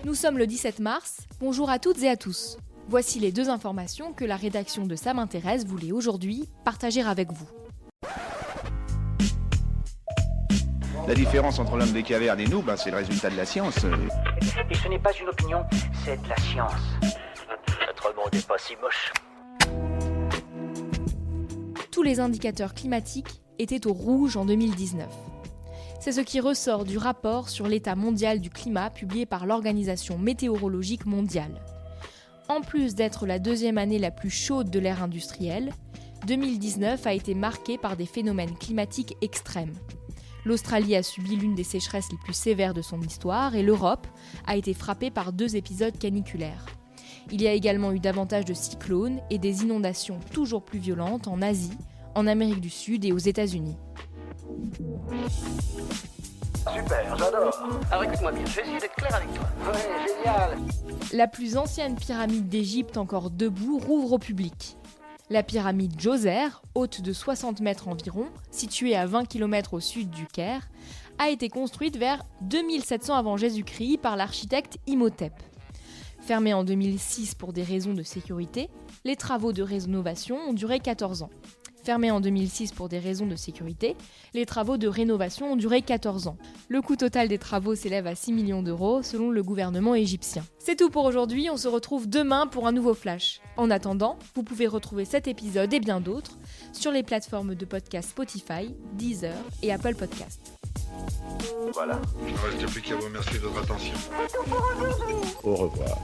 Nous sommes le 17 mars, bonjour à toutes et à tous. Voici les 2 informations que la rédaction de Ça m'intéresse voulait aujourd'hui partager avec vous. La différence entre l'homme des cavernes et nous, c'est le résultat de la science. Et ce n'est pas une opinion, c'est de la science. Notre monde n'est pas si moche. Tous les indicateurs climatiques étaient au rouge en 2019. C'est ce qui ressort du rapport sur l'état mondial du climat publié par l'Organisation météorologique mondiale. En plus d'être la 2e année la plus chaude de l'ère industrielle, 2019 a été marquée par des phénomènes climatiques extrêmes. L'Australie a subi l'une des sécheresses les plus sévères de son histoire et l'Europe a été frappée par 2 épisodes caniculaires. Il y a également eu davantage de cyclones et des inondations toujours plus violentes en Asie, en Amérique du Sud et aux États-Unis. Super, j'adore. Alors écoute-moi bien, je vais essayer d'être clair avec toi. Ouais, génial. La plus ancienne pyramide d'Égypte encore debout rouvre au public. La pyramide Djoser, haute de 60 mètres environ, située à 20 km au sud du Caire, a été construite vers 2700 avant Jésus-Christ par l'architecte Imhotep. Fermée en 2006 pour des raisons de sécurité, les travaux de rénovation ont duré 14 ans. Fermée en 2006 pour des raisons de sécurité, les travaux de rénovation ont duré 14 ans. Le coût total des travaux s'élève à 6 millions d'euros selon le gouvernement égyptien. C'est tout pour aujourd'hui, on se retrouve demain pour un nouveau flash. En attendant, vous pouvez retrouver cet épisode et bien d'autres sur les plateformes de podcast Spotify, Deezer et Apple Podcast. Voilà. Il ne reste plus qu'à vous remercier de votre attention. Au revoir.